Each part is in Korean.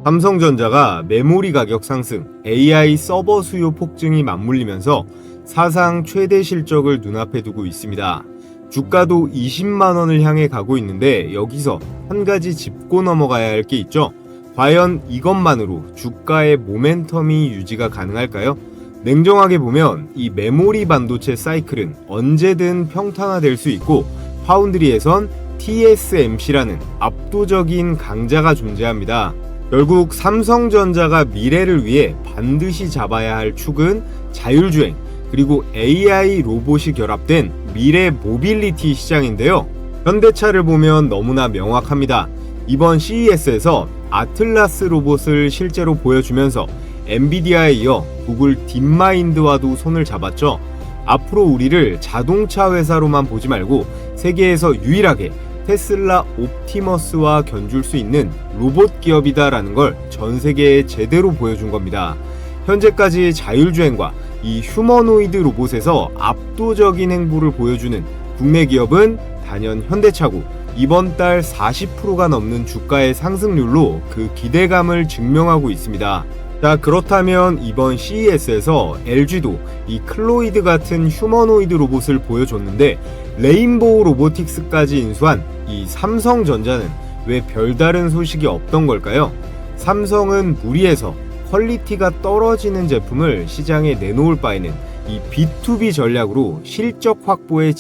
삼성전자가 메모리 가격 상승, AI 서버 수요 폭증이 맞물리면서 사상 최대 실적을 눈앞에 두고 있습니다. 주가도 20만 원을 향해 가고 있는데 여기서 한 가지 짚고 넘어가야 할 게 있죠. 과연 이것만으로 주가의 모멘텀이 유지가 가능할까요? 냉정하게 보면 이 메모리 반도체 사이클은 언제든 평탄화될 수 있고 파운드리에선 TSMC라는 압도적인 강자가 존재합니다. 결국 삼성전자가 미래를 위해 반드시 잡아야 할 축은 자율주행 그리고 AI 로봇이 결합된 미래 모빌리티 시장인데요. 현대차를 보면 너무나 명확합니다. 이번 CES에서 아틀라스 로봇을 실제로 보여주면서 엔비디아에 이어 구글 딥마인드와도 손을 잡았죠. 앞으로 우리를 자동차 회사로만 보지 말고 세계에서 유일하게 테슬라 옵티머스와 견줄 수 있는 로봇 기업이다라는 걸 전 세계에 제대로 보여준 겁니다. 현재까지 자율주행과 이 휴머노이드 로봇에서 압도적인 행보를 보여주는 국내 기업은 단연 현대차고 이번 달 40%가 넘는 주가의 상승률로 그 기대감을 증명하고 있습니다. 자, 그렇다면 이번 CES에서 LG도 이 클로이드 같은 휴머노이드 로봇을 보여줬는데 레인보우 로보틱스까지 인수한 이 삼성전자는 왜 별다른 소식이 없던 걸까요? 삼성은 무리해서 퀄리티가 떨어지는 제품을 시장에 내놓을 바에는 이 B2B 전략으로 실적 확보에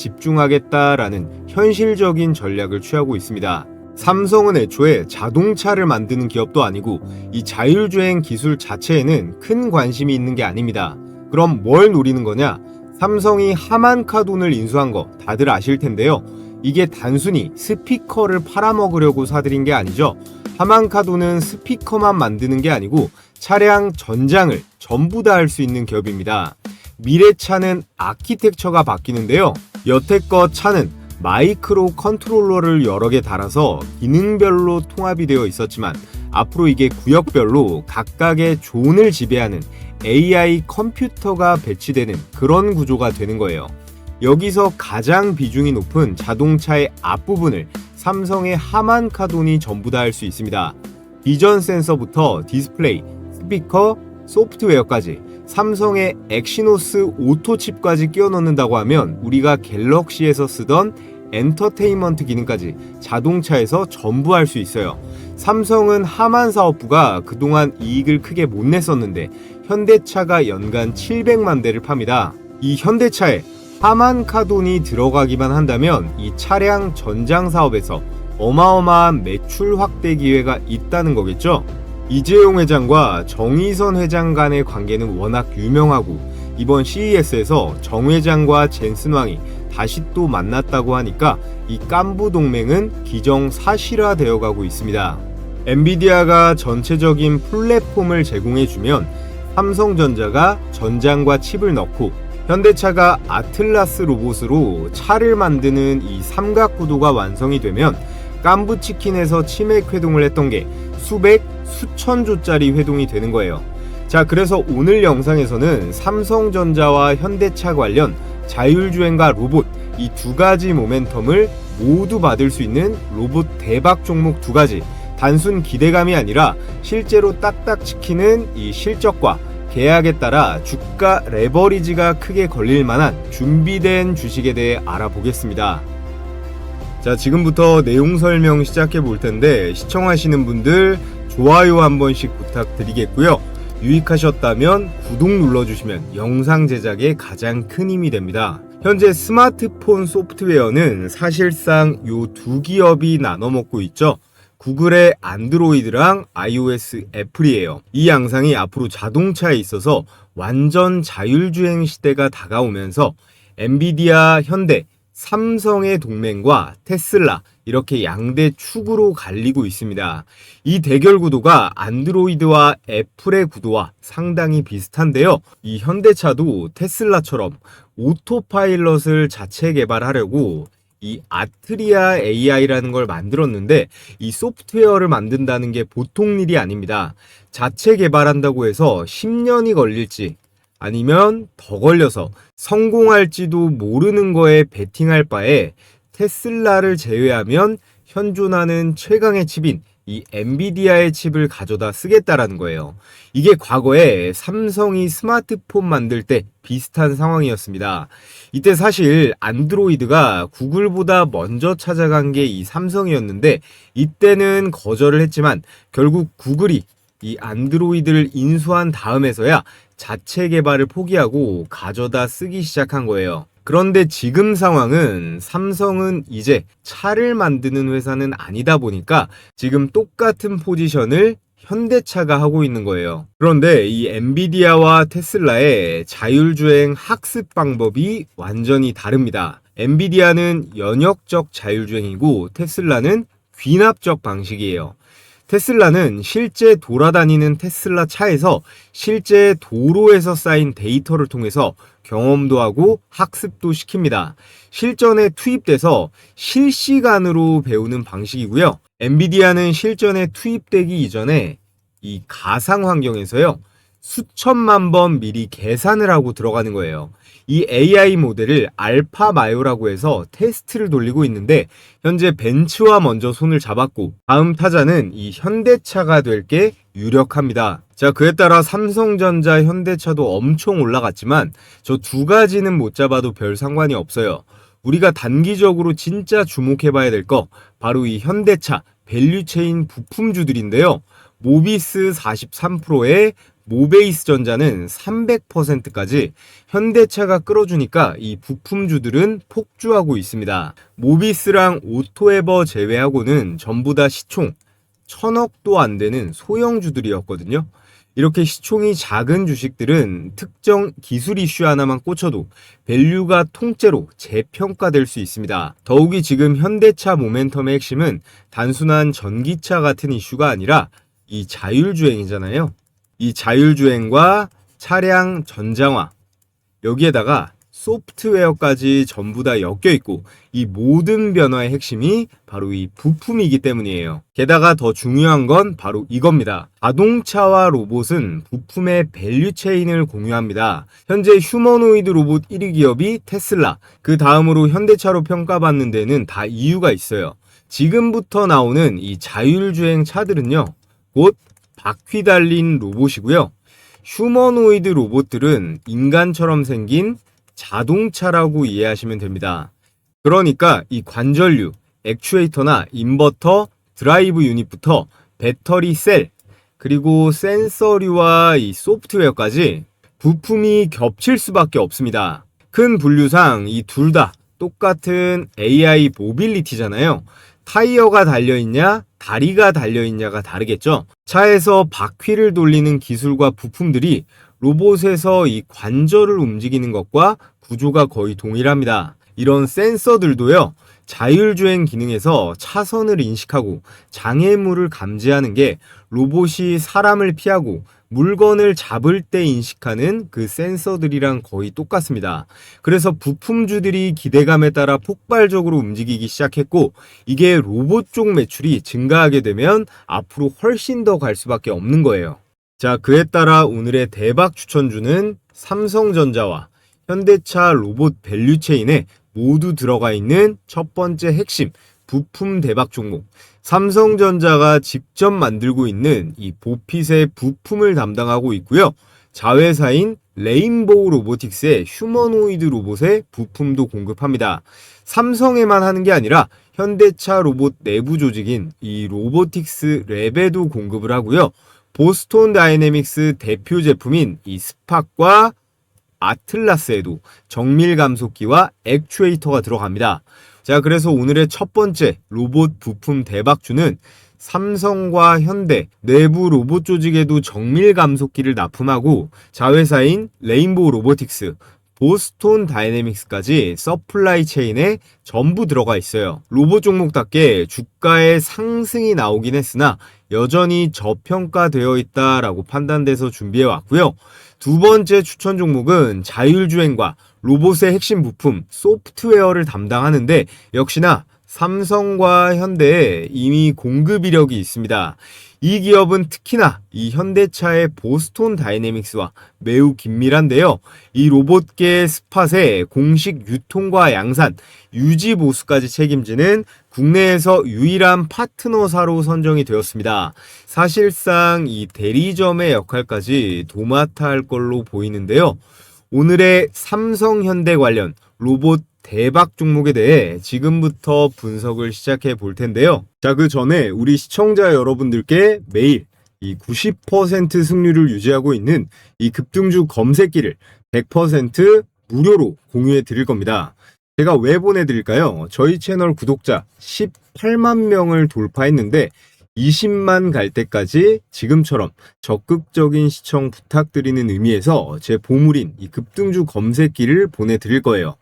집중하겠다라는 현실적인 전략을 취하고 있습니다. 삼성은 애초에 자동차를 만드는 기업도 아니고 이 자율주행 기술 자체에는 큰 관심이 있는 게 아닙니다. 그럼 뭘 노리는 거냐? 삼성이 하만카돈을 인수한 거 다들 아실 텐데요. 이게 단순히 스피커를 팔아먹으려고 사들인 게 아니죠. 하만카돈은 스피커만 만드는 게 아니고 차량 전장을 전부 다 할 수 있는 기업입니다. 미래차는 아키텍처가 바뀌는데요. 여태껏 차는 마이크로 컨트롤러를 여러 개 달아서 기능별로 통합이 되어 있었지만 앞으로 이게 구역별로 각각의 존을 지배하는 AI 컴퓨터가 배치되는 그런 구조가 되는 거예요. 여기서 가장 비중이 높은 자동차의 앞부분을 삼성의 하만카돈이 전부 다 할 수 있습니다. 비전 센서부터 디스플레이, 스피커, 소프트웨어까지 삼성의 엑시노스 오토칩까지 끼워 넣는다고 하면 우리가 갤럭시에서 쓰던 엔터테인먼트 기능까지 자동차에서 전부 할 수 있어요. 삼성은 하만 사업부가 그동안 이익을 크게 못 냈었는데 현대차가 연간 700만 대를 팝니다. 이 현대차에 하만카돈이 들어가기만 한다면 이 차량 전장 사업에서 어마어마한 매출 확대 기회가 있다는 거겠죠. 이재용 회장과 정의선 회장 간의 관계는 워낙 유명하고 이번 CES에서 정 회장과 젠슨 왕이 다시 또 만났다고 하니까 이 깐부 동맹은 기정사실화되어 가고 있습니다. 엔비디아가 전체적인 플랫폼을 제공해주면 삼성전자가 전장과 칩을 넣고 현대차가 아틀라스 로봇으로 차를 만드는 이 삼각구도가 완성이 되면 깐부치킨에서 치맥 회동을 했던 게 수백, 수천조짜리 회동이 되는 거예요. 자, 그래서 오늘 영상에서는 삼성전자와 현대차 관련 자율주행과 로봇 이 두 가지 모멘텀을 모두 받을 수 있는 로봇 대박 종목 두 가지, 단순 기대감이 아니라 실제로 딱딱 지키는 이 실적과 계약에 따라 주가 레버리지가 크게 걸릴 만한 준비된 주식에 대해 알아보겠습니다. 자, 지금부터 내용 설명 시작해 볼 텐데 시청하시는 분들 좋아요 한 번씩 부탁드리겠고요. 유익하셨다면 구독 눌러주시면 영상 제작에 가장 큰 힘이 됩니다. 현재 스마트폰 소프트웨어는 사실상 요 두 기업이 나눠 먹고 있죠. 구글의 안드로이드랑 iOS 애플이에요. 이 양상이 앞으로 자동차에 있어서 완전 자율주행 시대가 다가오면서 엔비디아, 현대, 삼성의 동맹과 테슬라 이렇게 양대 축으로 갈리고 있습니다. 이 대결 구도가 안드로이드와 애플의 구도와 상당히 비슷한데요. 이 현대차도 테슬라처럼 오토파일럿을 자체 개발하려고 이 아트리아 AI라는 걸 만들었는데 이 소프트웨어를 만든다는 게 보통 일이 아닙니다. 자체 개발한다고 해서 10년이 걸릴지 아니면 더 걸려서 성공할지도 모르는 거에 베팅할 바에 테슬라를 제외하면 현존하는 최강의 칩인 이 엔비디아의 칩을 가져다 쓰겠다라는 거예요. 이게 과거에 삼성이 스마트폰 만들 때 비슷한 상황이었습니다. 이때 사실 안드로이드가 구글보다 먼저 찾아간 게 이 삼성이었는데 이때는 거절을 했지만 결국 구글이 이 안드로이드를 인수한 다음에서야 자체 개발을 포기하고 가져다 쓰기 시작한 거예요. 그런데 지금 상황은 삼성은 이제 차를 만드는 회사는 아니다 보니까 지금 똑같은 포지션을 현대차가 하고 있는 거예요. 그런데 이 엔비디아와 테슬라의 자율주행 학습 방법이 완전히 다릅니다. 엔비디아는 연역적 자율주행이고 테슬라는 귀납적 방식이에요. 테슬라는 실제 돌아다니는 테슬라 차에서 실제 도로에서 쌓인 데이터를 통해서 경험도 하고 학습도 시킵니다. 실전에 투입돼서 실시간으로 배우는 방식이고요. 엔비디아는 실전에 투입되기 이전에 이 가상 환경에서요, 수천만 번 미리 계산을 하고 들어가는 거예요. 이 AI 모델을 알파마요라고 해서 테스트를 돌리고 있는데 현재 벤츠와 먼저 손을 잡았고 다음 타자는 이 현대차가 될 게 유력합니다. 자, 그에 따라 삼성전자, 현대차도 엄청 올라갔지만 저 두 가지는 못 잡아도 별 상관이 없어요. 우리가 단기적으로 진짜 주목해봐야 될 거 바로 이 현대차 밸류체인 부품주들인데요. 모비스 43%에 모베이스 전자는 300%까지 현대차가 끌어주니까 이 부품주들은 폭주하고 있습니다. 모비스랑 오토에버 제외하고는 전부 다 시총 1000억도 안 되는 소형주들이었거든요. 이렇게 시총이 작은 주식들은 특정 기술 이슈 하나만 꽂혀도 밸류가 통째로 재평가될 수 있습니다. 더욱이 지금 현대차 모멘텀의 핵심은 단순한 전기차 같은 이슈가 아니라 이 자율주행이잖아요. 이 자율주행과 차량 전장화, 여기에다가 소프트웨어까지 전부 다 엮여 있고 이 모든 변화의 핵심이 바로 이 부품이기 때문이에요. 게다가 더 중요한 건 바로 이겁니다. 자동차와 로봇은 부품의 밸류체인을 공유합니다. 현재 휴머노이드 로봇 1위 기업이 테슬라, 그 다음으로 현대차로 평가받는 데는 다 이유가 있어요. 지금부터 나오는 이 자율주행 차들은요, 곧 바퀴 달린 로봇이고요. 휴머노이드 로봇들은 인간처럼 생긴 자동차라고 이해하시면 됩니다. 그러니까 이 관절류, 액추에이터나 인버터, 드라이브 유닛부터 배터리 셀, 그리고 센서류와 이 소프트웨어까지 부품이 겹칠 수밖에 없습니다. 큰 분류상 이 둘 다 똑같은 AI 모빌리티잖아요. 타이어가 달려있냐, 다리가 달려있냐가 다르겠죠. 차에서 바퀴를 돌리는 기술과 부품들이 로봇에서 이 관절을 움직이는 것과 구조가 거의 동일합니다. 이런 센서들도요, 자율주행 기능에서 차선을 인식하고 장애물을 감지하는 게 로봇이 사람을 피하고 물건을 잡을 때 인식하는 그 센서들이랑 거의 똑같습니다. 그래서 부품주들이 기대감에 따라 폭발적으로 움직이기 시작했고 이게 로봇 쪽 매출이 증가하게 되면 앞으로 훨씬 더 갈 수밖에 없는 거예요. 자, 그에 따라 오늘의 대박 추천주는 삼성전자와 현대차 로봇 밸류체인에 모두 들어가 있는 첫 번째 핵심 부품 대박 종목, 삼성전자가 직접 만들고 있는 이 보핏의 부품을 담당하고 있고요. 자회사인 레인보우 로보틱스의 휴머노이드 로봇의 부품도 공급합니다. 삼성에만 하는 게 아니라 현대차 로봇 내부 조직인 이 로보틱스 랩에도 공급을 하고요. 보스톤 다이내믹스 대표 제품인 이 스팍과 아틀라스에도 정밀 감속기와 액추에이터가 들어갑니다. 자, 그래서 오늘의 첫 번째 로봇 부품 대박주는 삼성과 현대 내부 로봇 조직에도 정밀 감속기를 납품하고 자회사인 레인보우 로보틱스, 보스톤 다이내믹스까지 서플라이 체인에 전부 들어가 있어요. 로봇 종목답게 주가의 상승이 나오긴 했으나 여전히 저평가되어 있다라고 판단돼서 준비해 왔고요. 두 번째 추천 종목은 자율주행과 로봇의 핵심 부품 소프트웨어를 담당하는데 역시나 삼성과 현대에 이미 공급 이력이 있습니다. 이 기업은 특히나 이 현대차의 보스톤 다이내믹스와 매우 긴밀한데요. 이 로봇계 스팟의 공식 유통과 양산, 유지 보수까지 책임지는 국내에서 유일한 파트너사로 선정이 되었습니다. 사실상 이 대리점의 역할까지 도맡아 할 걸로 보이는데요. 오늘의 삼성 현대 관련 로봇 대박 종목에 대해 지금부터 분석을 시작해 볼 텐데요. 자, 그 전에 우리 시청자 여러분들께 매일 이 90% 승률을 유지하고 있는 이 급등주 검색기를 100% 무료로 공유해 드릴 겁니다. 제가 왜 보내드릴까요? 저희 채널 구독자 18만 명을 돌파했는데 20만 갈 때까지 지금처럼 적극적인 시청 부탁드리는 의미에서 제 보물인 이 급등주 검색기를 보내드릴 거예요.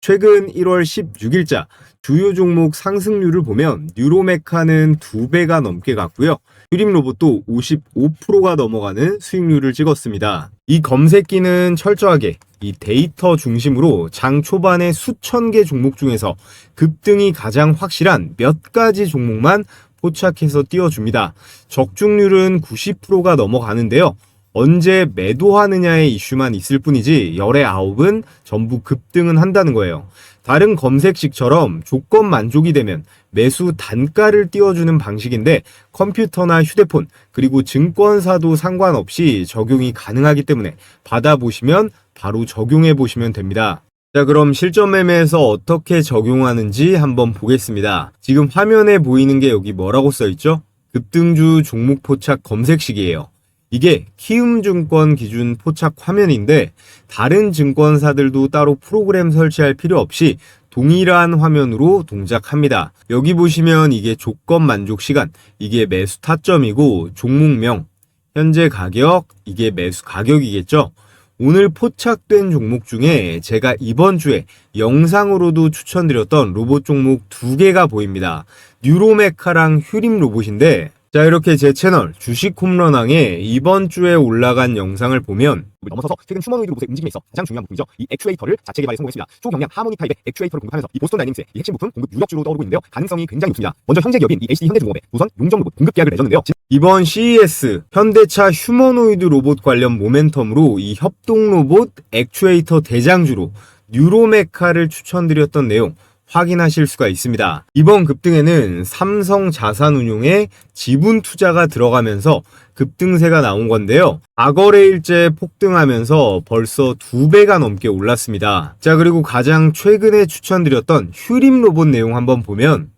최근 1월 16일자 주요 종목 상승률을 보면 뉴로메카는 2배가 넘게 갔고요. 휴림로봇도 55%가 넘어가는 수익률을 찍었습니다. 이 검색기는 철저하게 이 데이터 중심으로 장 초반에 수천 개 종목 중에서 급등이 가장 확실한 몇 가지 종목만 포착해서 띄워줍니다. 적중률은 90%가 넘어가는데요. 언제 매도하느냐의 이슈만 있을 뿐이지 열의 9은 전부 급등은 한다는 거예요. 다른 검색식처럼 조건 만족이 되면 매수 단가를 띄워주는 방식인데 컴퓨터나 휴대폰 그리고 증권사도 상관없이 적용이 가능하기 때문에 받아보시면 바로 적용해 보시면 됩니다. 자, 그럼 실전 매매에서 어떻게 적용하는지 한번 보겠습니다. 지금 화면에 보이는 게 여기 뭐라고 써있죠? 급등주 종목 포착 검색식이에요. 이게 키움증권 기준 포착 화면인데 다른 증권사들도 따로 프로그램 설치할 필요 없이 동일한 화면으로 동작합니다. 여기 보시면 이게 조건 만족 시간, 이게 매수 타점이고 종목명, 현재 가격, 이게 매수 가격이겠죠. 오늘 포착된 종목 중에 제가 이번 주에 영상으로도 추천드렸던 로봇 종목 2개가 보입니다. 뉴로메카랑 휴림 로봇인데 자, 이렇게 제 채널 주식 홈런왕에 이번 주에 올라간 영상을 보면 넘어서서 최근 휴머노이드 로봇의 움직임에 있어 가장 중요한 부분이죠. 이 액추에이터를 자체 개발에 성공했습니다. 초경량 하모니 타입의 액추에이터를 공급하면서 이 보스톤 다이내믹스의 이 핵심 부품 공급 유력주로 떠오르고 있는데요. 가능성이 굉장히 높습니다. 먼저 현재 기업인 이 HD 현대중공업의 우선 용정 로봇 공급 계약을 맺었는데요. 이번 CES 현대차 휴머노이드 로봇 관련 모멘텀으로 이 협동 로봇 액추에이터 대장주로 뉴로메카를 추천드렸던 내용 확인하실 수가 있습니다. 이번 급등에는 삼성 자산운용의 지분 투자가 들어가면서 급등세가 나온 건데요. 과거래일째 폭등하면서 벌써 2배가 넘게 올랐습니다. 자, 그리고 가장 최근에 추천드렸던 휴림 로봇 내용 한번 보면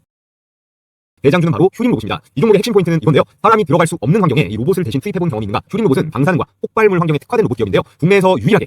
대장주는 바로 휴림 로봇입니다. 이 종목의 핵심 포인트는 이건데요. 사람이 들어갈 수 없는 환경에 이 로봇을 대신 투입해본 경험이 있는가? 휴림 로봇은 방사능과 폭발물 환경에 특화된 로봇 기업인데요. 국내에서 유일하게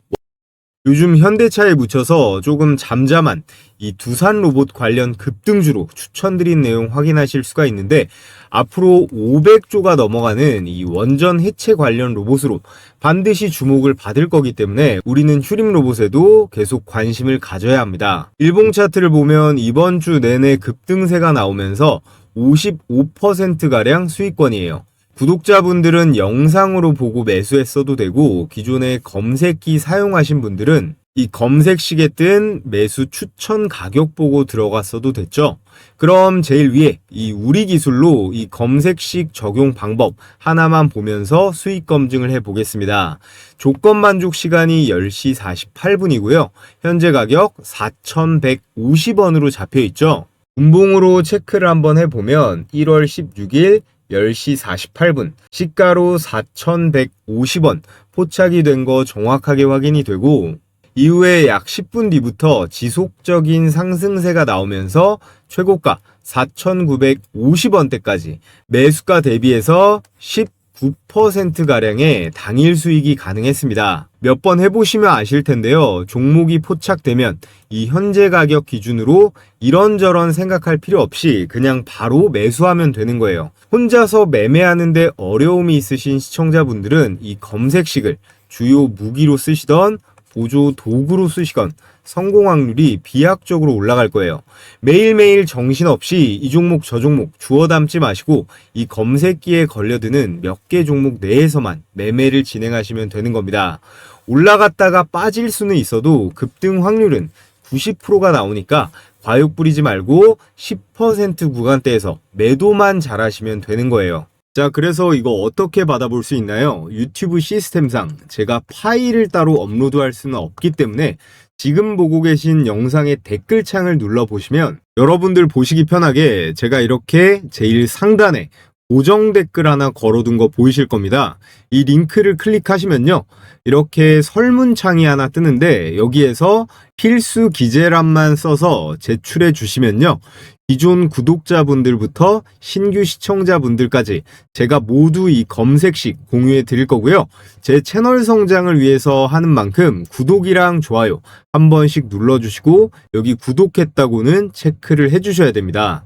요즘 현대차에 묻혀서 조금 잠잠한 이 두산 로봇 관련 급등주로 추천드린 내용 확인하실 수가 있는데 앞으로 500조가 넘어가는 이 원전 해체 관련 로봇으로 반드시 주목을 받을 거기 때문에 우리는 휴림 로봇에도 계속 관심을 가져야 합니다. 일봉 차트를 보면 이번 주 내내 급등세가 나오면서 55%가량 수익권이에요. 구독자분들은 영상으로 보고 매수했어도 되고 기존에 검색기 사용하신 분들은 이 검색식에 뜬 매수 추천 가격 보고 들어갔어도 됐죠. 그럼 제일 위에 이 우리 기술로 이 검색식 적용 방법 하나만 보면서 수익 검증을 해보겠습니다. 조건 만족 시간이 10시 48분이고요. 현재 가격 4,150원으로 잡혀있죠. 분봉으로 체크를 한번 해보면 1월 16일 10시 48분 시가로 4,150원 포착이 된 거 정확하게 확인이 되고 이후에 약 10분 뒤부터 지속적인 상승세가 나오면서 최고가 4,950원대까지 매수가 대비해서 19%가량의 당일 수익이 가능했습니다. 몇 번 해보시면 아실 텐데요. 종목이 포착되면 이 현재 가격 기준으로 이런저런 생각할 필요 없이 그냥 바로 매수하면 되는 거예요. 혼자서 매매하는데 어려움이 있으신 시청자분들은 이 검색식을 주요 무기로 쓰시던 보조 도구로 쓰시건 성공 확률이 비약적으로 올라갈 거예요. 매일매일 정신없이 이 종목 저 종목 주워 담지 마시고 이 검색기에 걸려드는 몇 개 종목 내에서만 매매를 진행하시면 되는 겁니다. 올라갔다가 빠질 수는 있어도 급등 확률은 90%가 나오니까 과욕 부리지 말고 10% 구간대에서 매도만 잘하시면 되는 거예요. 자, 그래서 이거 어떻게 받아볼 수 있나요? 유튜브 시스템상 제가 파일을 따로 업로드할 수는 없기 때문에 지금 보고 계신 영상의 댓글창을 눌러보시면 여러분들 보시기 편하게 제가 이렇게 제일 상단에 고정 댓글 하나 걸어둔 거 보이실 겁니다. 이 링크를 클릭하시면요, 이렇게 설문창이 하나 뜨는데 여기에서 필수 기재란만 써서 제출해 주시면요, 기존 구독자분들부터 신규 시청자분들까지 제가 모두 이 검색식 공유해 드릴 거고요. 제 채널 성장을 위해서 하는 만큼 구독이랑 좋아요 한 번씩 눌러주시고 여기 구독했다고는 체크를 해주셔야 됩니다.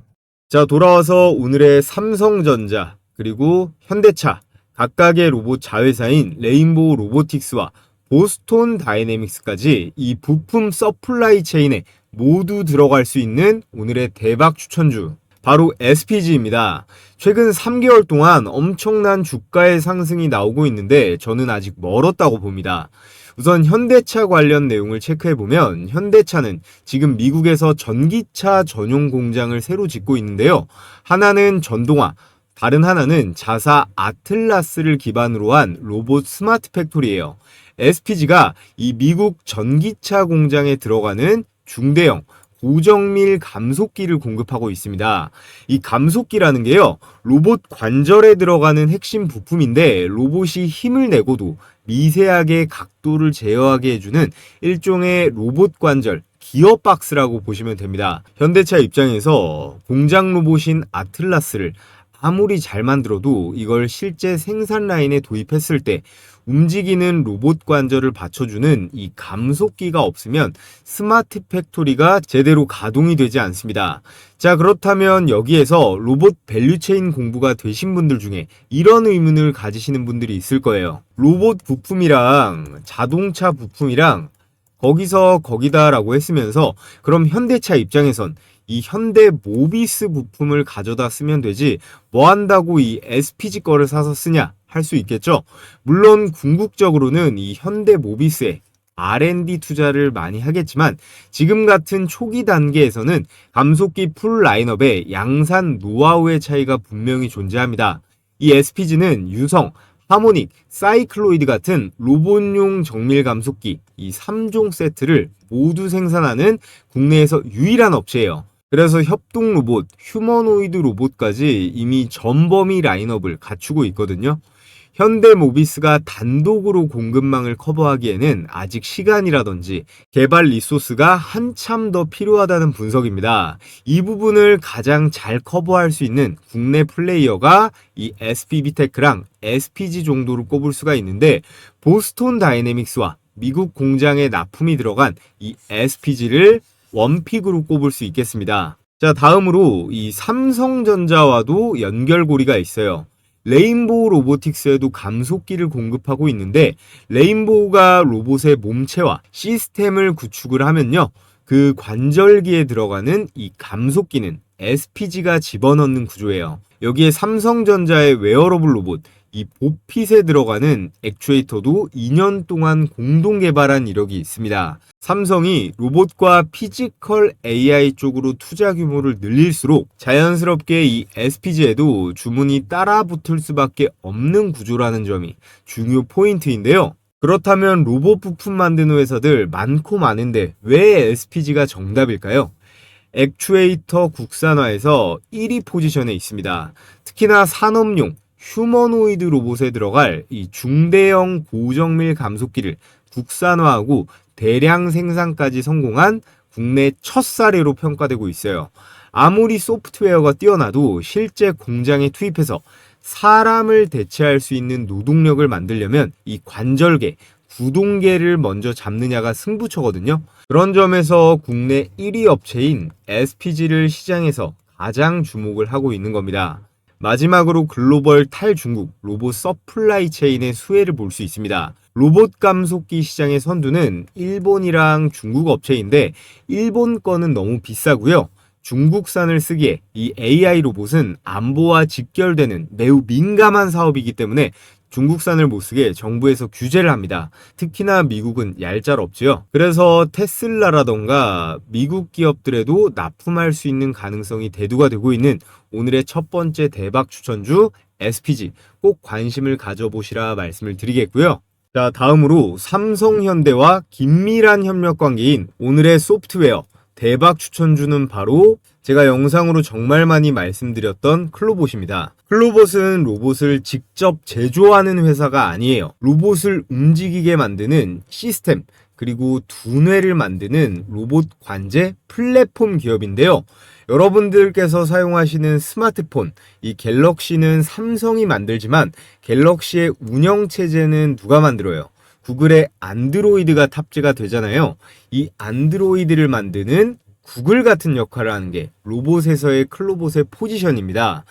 자, 돌아와서 오늘의 삼성전자 그리고 현대차 각각의 로봇 자회사인 레인보우 로보틱스와 보스톤 다이내믹스까지 이 부품 서플라이 체인에 모두 들어갈 수 있는 오늘의 대박 추천주, 바로 SPG입니다. 최근 3개월 동안 엄청난 주가의 상승이 나오고 있는데 저는 아직 멀었다고 봅니다. 우선 현대차 관련 내용을 체크해보면 현대차는 지금 미국에서 전기차 전용 공장을 새로 짓고 있는데요. 하나는 전동화, 다른 하나는 자사 아틀라스를 기반으로 한 로봇 스마트 팩토리예요. SPG가 이 미국 전기차 공장에 들어가는 중대형 고정밀 감속기를 공급하고 있습니다. 이 감속기라는 게요, 로봇 관절에 들어가는 핵심 부품인데 로봇이 힘을 내고도 미세하게 각도를 제어하게 해주는 일종의 로봇 관절, 기어박스라고 보시면 됩니다. 현대차 입장에서 공장 로봇인 아틀라스를 아무리 잘 만들어도 이걸 실제 생산 라인에 도입했을 때 움직이는 로봇 관절을 받쳐주는 이 감속기가 없으면 스마트 팩토리가 제대로 가동이 되지 않습니다. 자, 그렇다면 여기에서 로봇 밸류체인 공부가 되신 분들 중에 이런 의문을 가지시는 분들이 있을 거예요. 로봇 부품이랑 자동차 부품이랑 거기서 거기다라고 했으면서 그럼 현대차 입장에선 이 현대 모비스 부품을 가져다 쓰면 되지 뭐 한다고 이 SPG 거를 사서 쓰냐 할 수 있겠죠. 물론 궁극적으로는 이 현대 모비스에 R&D 투자를 많이 하겠지만 지금 같은 초기 단계에서는 감속기 풀 라인업에 양산 노하우의 차이가 분명히 존재합니다. 이 SPG는 유성, 하모닉, 사이클로이드 같은 로봇용 정밀 감속기 이 3종 세트를 모두 생산하는 국내에서 유일한 업체예요. 그래서 협동 로봇, 휴머노이드 로봇까지 이미 전범위 라인업을 갖추고 있거든요. 현대 모비스가 단독으로 공급망을 커버하기에는 아직 시간이라든지 개발 리소스가 한참 더 필요하다는 분석입니다. 이 부분을 가장 잘 커버할 수 있는 국내 플레이어가 이 SP비테크랑 SPG 정도로 꼽을 수가 있는데 보스톤 다이내믹스와 미국 공장에 납품이 들어간 이 SPG를 원픽으로 꼽을 수 있겠습니다. 자, 다음으로 이 삼성전자와도 연결고리가 있어요. 레인보우 로보틱스에도 감속기를 공급하고 있는데 레인보우가 로봇의 몸체와 시스템을 구축을 하면요, 그 관절기에 들어가는 이 감속기는 SPG가 집어넣는 구조예요. 여기에 삼성전자의 웨어러블 로봇 이 보핏에 들어가는 액추에이터도 2년 동안 공동 개발한 이력이 있습니다. 삼성이 로봇과 피지컬 AI 쪽으로 투자 규모를 늘릴수록 자연스럽게 이 SPG에도 주문이 따라 붙을 수밖에 없는 구조라는 점이 중요 포인트인데요. 그렇다면 로봇 부품 만드는 회사들 많고 많은데 왜 SPG가 정답일까요? 액추에이터 국산화에서 1위 포지션에 있습니다. 특히나 산업용 휴머노이드 로봇에 들어갈 이 중대형 고정밀 감속기를 국산화하고 대량 생산까지 성공한 국내 첫 사례로 평가되고 있어요. 아무리 소프트웨어가 뛰어나도 실제 공장에 투입해서 사람을 대체할 수 있는 노동력을 만들려면 이 관절개, 구동계를 먼저 잡느냐가 승부처거든요. 그런 점에서 국내 1위 업체인 SPG를 시장에서 가장 주목을 하고 있는 겁니다. 마지막으로 글로벌 탈중국 로봇 서플라이 체인의 수혜를 볼 수 있습니다. 로봇 감속기 시장의 선두는 일본이랑 중국 업체인데 일본 거는 너무 비싸고요. 중국산을 쓰기에 이 AI 로봇은 안보와 직결되는 매우 민감한 사업이기 때문에 중국산을 못 쓰게 정부에서 규제를 합니다. 특히나 미국은 얄짤없지요. 그래서 테슬라라던가 미국 기업들에도 납품할 수 있는 가능성이 대두가 되고 있는 오늘의 첫 번째 대박 추천주 SPG 꼭 관심을 가져보시라 말씀을 드리겠고요. 자, 다음으로 삼성현대와 긴밀한 협력 관계인 오늘의 소프트웨어 대박 추천주는 바로 제가 영상으로 정말 많이 말씀드렸던 클로봇입니다. 클로봇은 로봇을 직접 제조하는 회사가 아니에요. 로봇을 움직이게 만드는 시스템, 그리고 두뇌를 만드는 로봇 관제 플랫폼 기업인데요. 여러분들께서 사용하시는 스마트폰, 이 갤럭시는 삼성이 만들지만 갤럭시의 운영체제는 누가 만들어요? 구글의 안드로이드가 탑재가 되잖아요. 이 안드로이드를 만드는 구글 같은 역할을 하는 게 로봇에서의 클로봇의 포지션입니다.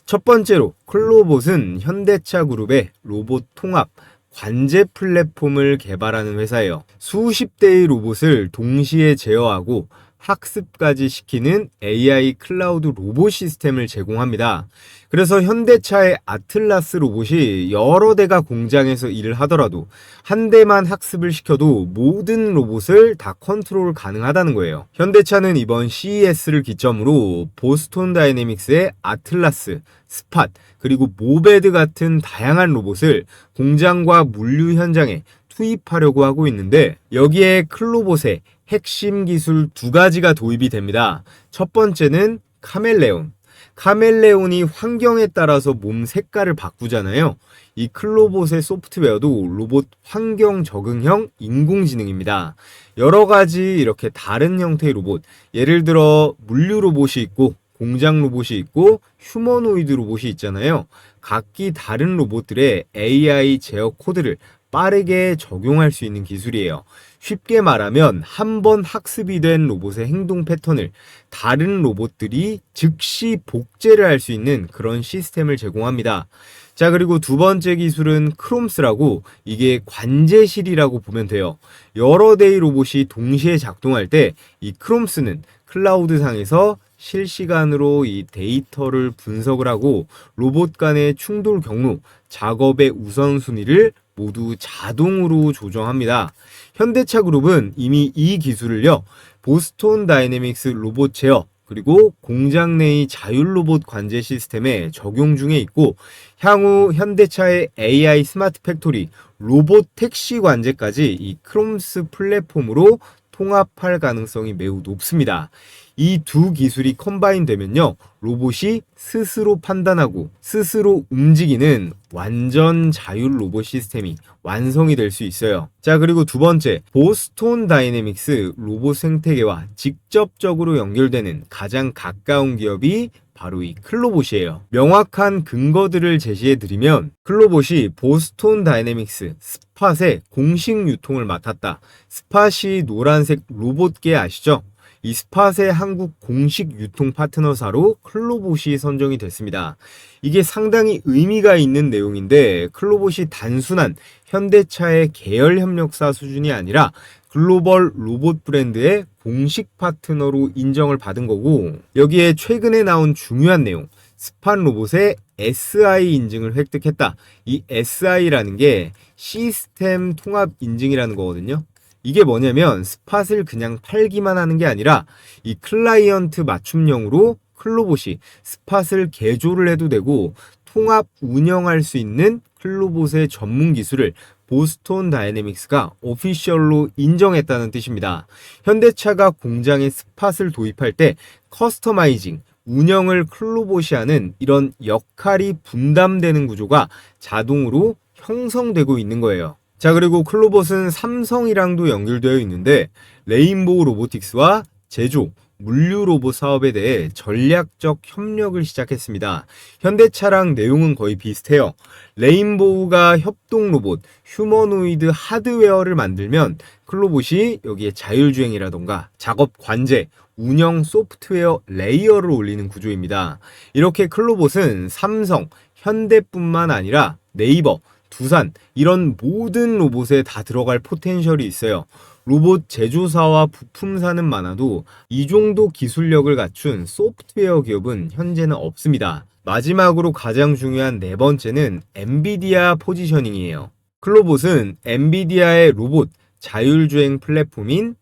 첫 번째로 클로봇은 현대차 그룹의 로봇 통합 관제 플랫폼을 개발하는 회사예요. 수십 대의 로봇을 동시에 제어하고 학습까지 시키는 AI 클라우드 로봇 시스템을 제공합니다. 그래서 현대차의 아틀라스 로봇이 여러 대가 공장에서 일을 하더라도 한 대만 학습을 시켜도 모든 로봇을 다 컨트롤 가능하다는 거예요. 현대차는 이번 CES를 기점으로 보스톤 다이내믹스의 아틀라스, 스팟, 그리고 모베드 같은 다양한 로봇을 공장과 물류 현장에 투입하려고 하고 있는데 여기에 클로봇의 핵심 기술 두 가지가 도입이 됩니다. 첫 번째는 카멜레온. 카멜레온이 환경에 따라서 몸 색깔을 바꾸잖아요. 이 클로봇의 소프트웨어도 로봇 환경 적응형 인공지능입니다. 여러 가지 이렇게 다른 형태의 로봇, 예를 들어 물류 로봇이 있고 공장 로봇이 있고 휴머노이드 로봇이 있잖아요. 각기 다른 로봇들의 AI 제어 코드를 빠르게 적용할 수 있는 기술이에요. 쉽게 말하면 한 번 학습이 된 로봇의 행동 패턴을 다른 로봇들이 즉시 복제를 할 수 있는 그런 시스템을 제공합니다. 자, 그리고 두 번째 기술은 크롬스라고, 이게 관제실이라고 보면 돼요. 여러 대의 로봇이 동시에 작동할 때 이 크롬스는 클라우드상에서 실시간으로 이 데이터를 분석을 하고 로봇 간의 충돌 경로, 작업의 우선순위를 모두 자동으로 조정합니다. 현대차 그룹은 이미 이 기술을요, 보스톤 다이내믹스 로봇 제어, 그리고 공장 내의 자율 로봇 관제 시스템에 적용 중에 있고, 향후 현대차의 AI 스마트 팩토리, 로봇 택시 관제까지 이 크롬스 플랫폼으로 통합할 가능성이 매우 높습니다. 이 두 기술이 컴바인 되면요, 로봇이 스스로 판단하고 스스로 움직이는 완전 자율 로봇 시스템이 완성이 될 수 있어요. 자, 그리고 두 번째, 보스톤 다이내믹스 로봇 생태계와 직접적으로 연결되는 가장 가까운 기업이 바로 이 클로봇이에요. 명확한 근거들을 제시해 드리면, 클로봇이 보스톤 다이내믹스 스팟의 공식 유통을 맡았다. 스팟이 노란색 로봇계 아시죠? 이 스팟의 한국 공식 유통 파트너사로 클로봇이 선정이 됐습니다. 이게 상당히 의미가 있는 내용인데, 클로봇이 단순한 현대차의 계열 협력사 수준이 아니라 글로벌 로봇 브랜드의 공식 파트너로 인정을 받은 거고, 여기에 최근에 나온 중요한 내용, 스팟 로봇의 SI 인증을 획득했다. 이 SI라는 게 시스템 통합 인증이라는 거거든요. 이게 뭐냐면 스팟을 그냥 팔기만 하는 게 아니라 이 클라이언트 맞춤형으로 클로봇이 스팟을 개조를 해도 되고 통합 운영할 수 있는 클로봇의 전문 기술을 보스톤 다이내믹스가 오피셜로 인정했다는 뜻입니다. 현대차가 공장에 스팟을 도입할 때 커스터마이징, 운영을 클로봇이 하는 이런 역할이 분담되는 구조가 자동으로 형성되고 있는 거예요. 자, 그리고 클로봇은 삼성이랑도 연결되어 있는데 레인보우 로보틱스와 제조, 물류 로봇 사업에 대해 전략적 협력을 시작했습니다. 현대차랑 내용은 거의 비슷해요. 레인보우가 협동 로봇, 휴머노이드 하드웨어를 만들면 클로봇이 여기에 자율주행이라던가 작업 관제, 운영 소프트웨어 레이어를 올리는 구조입니다. 이렇게 클로봇은 삼성, 현대뿐만 아니라 네이버, 두산, 이런 모든 로봇에 다 들어갈 포텐셜이 있어요. 로봇 제조사와 부품사는 많아도 이 정도 기술력을 갖춘 소프트웨어 기업은 현재는 없습니다. 마지막으로 가장 중요한 네 번째는 엔비디아 포지셔닝이에요. 클로봇은 엔비디아의 로봇 자율주행 플랫폼인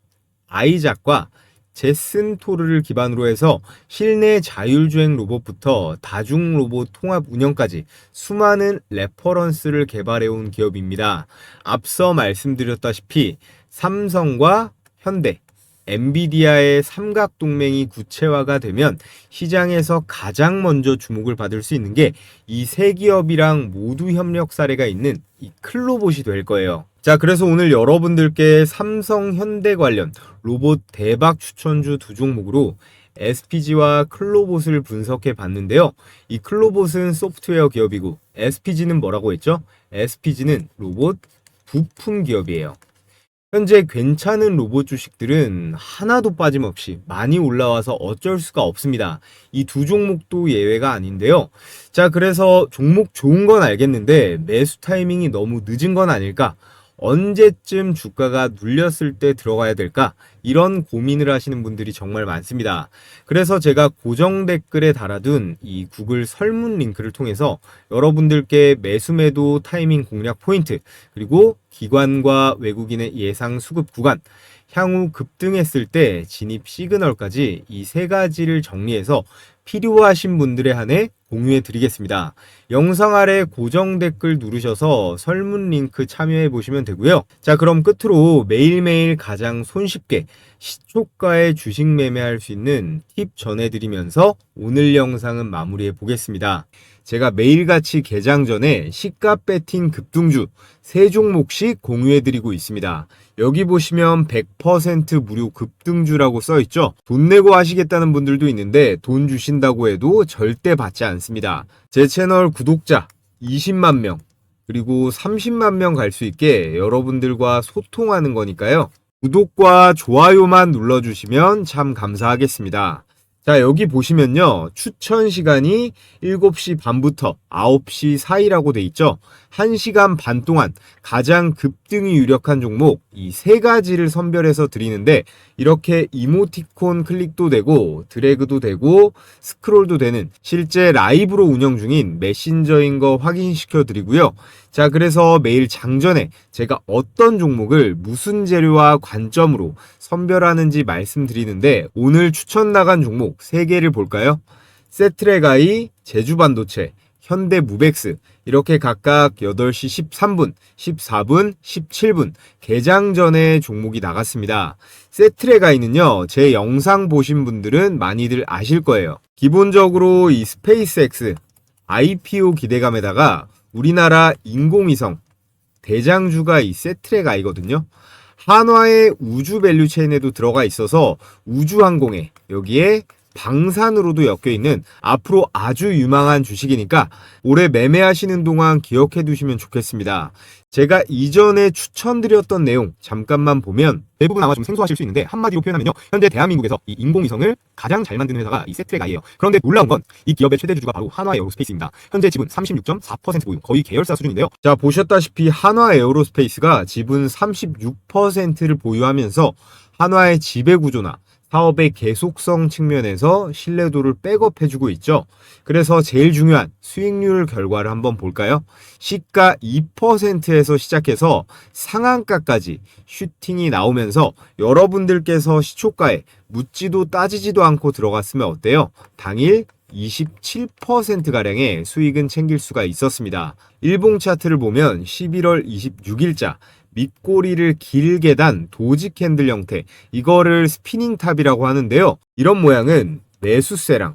아이작과 제슨토르를 기반으로 해서 실내 자율주행 로봇부터 다중 로봇 통합 운영까지 수많은 레퍼런스를 개발해온 기업입니다. 앞서 말씀드렸다시피 삼성과 현대, 엔비디아의 삼각동맹이 구체화가 되면 시장에서 가장 먼저 주목을 받을 수 있는 게 이 세 기업이랑 모두 협력 사례가 있는 이 클로봇이 될 거예요. 자, 그래서 오늘 여러분들께 삼성, 현대 관련 로봇 대박 추천주 두 종목으로 SPG와 클로봇을 분석해 봤는데요. 이 클로봇은 소프트웨어 기업이고 SPG는 뭐라고 했죠? SPG는 로봇 부품 기업이에요. 현재 괜찮은 로봇 주식들은 하나도 빠짐없이 많이 올라와서 어쩔 수가 없습니다. 이 두 종목도 예외가 아닌데요. 자, 그래서 종목 좋은 건 알겠는데 매수 타이밍이 너무 늦은 건 아닐까? 언제쯤 주가가 눌렸을 때 들어가야 될까? 이런 고민을 하시는 분들이 정말 많습니다. 그래서 제가 고정 댓글에 달아둔 이 구글 설문 링크를 통해서 여러분들께 매수매도 타이밍 공략 포인트, 그리고 기관과 외국인의 예상 수급 구간, 향후 급등했을 때 진입 시그널까지 이 세 가지를 정리해서 필요하신 분들에 한해 공유해 드리겠습니다. 영상 아래 고정 댓글 누르셔서 설문 링크 참여해 보시면 되고요. 자, 그럼 끝으로 매일매일 가장 손쉽게 시초가에 주식 매매할 수 있는 팁 전해드리면서 오늘 영상은 마무리해 보겠습니다. 제가 매일같이 개장 전에 시가 배팅 급등주 3종목씩 공유해드리고 있습니다. 여기 보시면 100% 무료 급등주라고 써있죠. 돈 내고 하시겠다는 분들도 있는데 돈 주신다고 해도 절대 받지 않습니다. 제 채널 구독자 20만 명 그리고 30만 명 갈 수 있게 여러분들과 소통하는 거니까요. 구독과 좋아요만 눌러주시면 참 감사하겠습니다. 자, 여기 보시면요. 추천 시간이 7시 반부터 9시 사이라고 돼 있죠. 1시간 반 동안 가장 급등이 유력한 종목 이 세 가지를 선별해서 드리는데 이렇게 이모티콘 클릭도 되고 드래그도 되고 스크롤도 되는 실제 라이브로 운영 중인 메신저인 거 확인시켜 드리고요. 자, 그래서 매일 장전에 제가 어떤 종목을 무슨 재료와 관점으로 선별하는지 말씀드리는데 오늘 추천 나간 종목 3개를 볼까요? 세트레가이, 제주반도체, 현대무벡스 이렇게 각각 8시 13분, 14분, 17분 개장 전에 종목이 나갔습니다. 세트레가이는요, 제 영상 보신 분들은 많이들 아실 거예요. 기본적으로 이 스페이스X IPO 기대감에다가 우리나라 인공위성 대장주가 이 세트레가이거든요. 한화의 우주 밸류체인에도 들어가 있어서 우주항공에 여기에 방산으로도 엮여 있는 앞으로 아주 유망한 주식이니까 올해 매매하시는 동안 기억해 두시면 좋겠습니다. 제가 이전에 추천드렸던 내용 잠깐만 보면 대부분 아마 좀 생소하실 수 있는데 한마디로 표현하면요. 현재 대한민국에서 이 인공위성을 가장 잘 만드는 회사가 이 세트레가이에요. 그런데 놀라운 건 이 기업의 최대 주주가 바로 한화에어로스페이스입니다. 현재 지분 36.4% 보유, 거의 계열사 수준인데요. 자, 보셨다시피 한화에어로스페이스가 지분 36%를 보유하면서 한화의 지배구조나 사업의 계속성 측면에서 신뢰도를 백업해주고 있죠. 그래서 제일 중요한 수익률 결과를 한번 볼까요? 시가 2%에서 시작해서 상한가까지 슈팅이 나오면서 여러분들께서 시초가에 묻지도 따지지도 않고 들어갔으면 어때요? 당일 27%가량의 수익은 챙길 수가 있었습니다. 일봉 차트를 보면 11월 26일자 밑꼬리를 길게 단 도지 캔들 형태, 이거를 스피닝 탑이라고 하는데요. 이런 모양은 매수세랑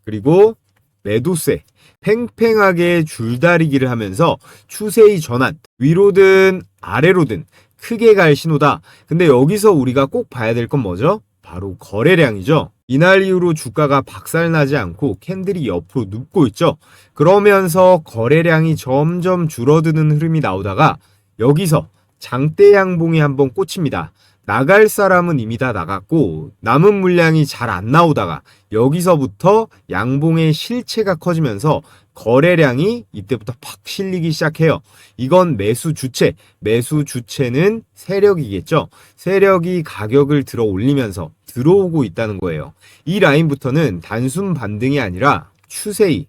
그리고 매도세 팽팽하게 줄다리기를 하면서 추세의 전환, 위로든 아래로든 크게 갈 신호다. 근데 여기서 우리가 꼭 봐야 될 건 뭐죠? 바로 거래량이죠. 이날 이후로 주가가 박살나지 않고 캔들이 옆으로 눕고 있죠. 그러면서 거래량이 점점 줄어드는 흐름이 나오다가 여기서 장대 양봉이 한번 꽂힙니다. 나갈 사람은 이미 다 나갔고 남은 물량이 잘 안 나오다가 여기서부터 양봉의 실체가 커지면서 거래량이 이때부터 팍 실리기 시작해요. 이건 매수 주체는 세력이겠죠. 세력이 가격을 들어 올리면서 들어오고 있다는 거예요. 이 라인부터는 단순 반등이 아니라 추세의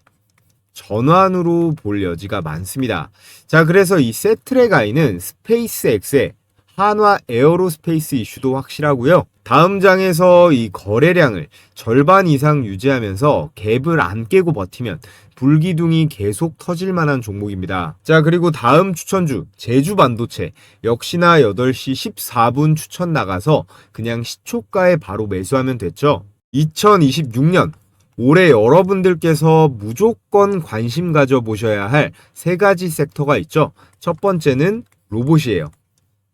전환으로 볼 여지가 많습니다. 자, 그래서 이 세트랙 아이는 스페이스X의 한화 에어로스페이스 이슈도 확실하고요. 다음 장에서 이 거래량을 절반 이상 유지하면서 갭을 안 깨고 버티면 불기둥이 계속 터질 만한 종목입니다. 자, 그리고 다음 추천주 제주반도체 역시나 8시 14분 추천 나가서 그냥 시초가에 바로 매수하면 됐죠. 2026년 올해 여러분들께서 무조건 관심 가져보셔야 할 세 가지 섹터가 있죠. 첫 번째는 로봇이에요.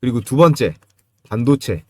그리고 두 번째, 반도체.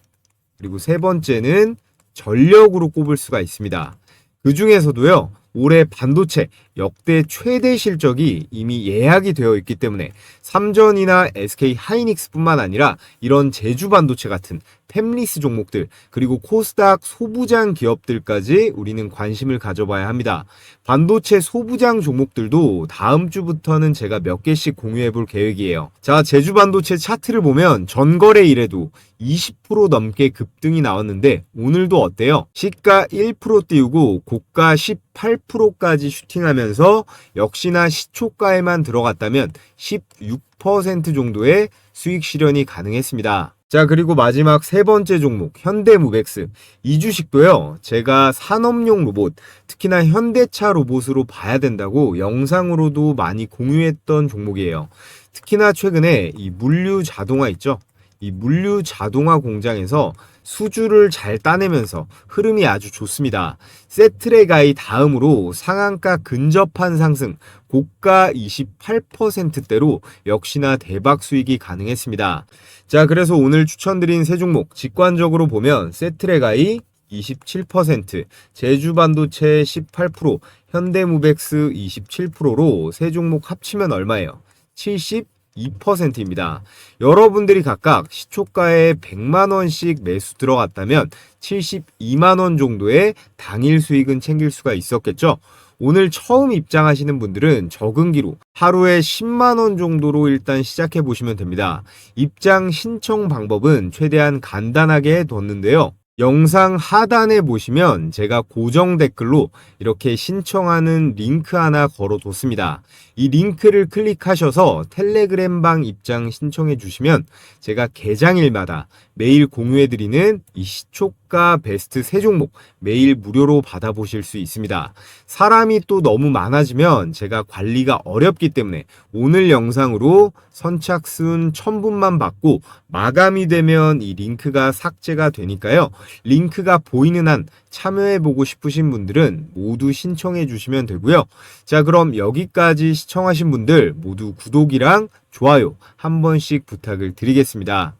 그리고 세 번째는 전력으로 꼽을 수가 있습니다. 그 중에서도요, 올해 반도체 역대 최대 실적이 이미 예약이 되어 있기 때문에 삼전이나 SK 하이닉스뿐만 아니라 이런 제주 반도체 같은 팹리스 종목들 그리고 코스닥 소부장 기업들까지 우리는 관심을 가져봐야 합니다. 반도체 소부장 종목들도 다음 주부터는 제가 몇 개씩 공유해 볼 계획이에요. 자, 제주 반도체 차트를 보면 전거래 일에도 20% 넘게 급등이 나왔는데 오늘도 어때요? 시가 1% 띄우고 고가 18%까지 슈팅하면서 역시나 시초가에만 들어갔다면 16% 정도의 수익 실현이 가능했습니다. 자, 그리고 마지막 세 번째 종목 현대무벡스. 이 주식도요, 제가 산업용 로봇, 특히나 현대차 로봇으로 봐야 된다고 영상으로도 많이 공유했던 종목이에요. 특히나 최근에 이 물류 자동화 있죠? 이 물류 자동화 공장에서 수주를 잘 따내면서 흐름이 아주 좋습니다. 세트랙아이 다음으로 상한가 근접한 상승, 고가 28%대로 역시나 대박 수익이 가능했습니다. 자, 그래서 오늘 추천드린 세 종목 직관적으로 보면 세트랙아이 27%, 제주반도체 18%, 현대무벡스 27%로 세 종목 합치면 얼마예요? 72%입니다. 여러분들이 각각 시초가에 100만원씩 매수 들어갔다면 72만원 정도의 당일 수익은 챙길 수가 있었겠죠? 오늘 처음 입장하시는 분들은 적응기로 하루에 10만원 정도로 일단 시작해 보시면 됩니다. 입장 신청 방법은 최대한 간단하게 해뒀는데요. 영상 하단에 보시면 제가 고정 댓글로 이렇게 신청하는 링크 하나 걸어뒀습니다. 이 링크를 클릭하셔서 텔레그램방 입장 신청해 주시면 제가 개장일마다 매일 공유해드리는 이 시초가 베스트 세 종목 매일 무료로 받아보실 수 있습니다. 사람이 또 너무 많아지면 제가 관리가 어렵기 때문에 오늘 영상으로 선착순 1000분만 받고 마감이 되면 이 링크가 삭제가 되니까요. 링크가 보이는 한 참여해보고 싶으신 분들은 모두 신청해 주시면 되고요. 자, 그럼 여기까지 시청하신 분들 모두 구독이랑 좋아요 한 번씩 부탁을 드리겠습니다.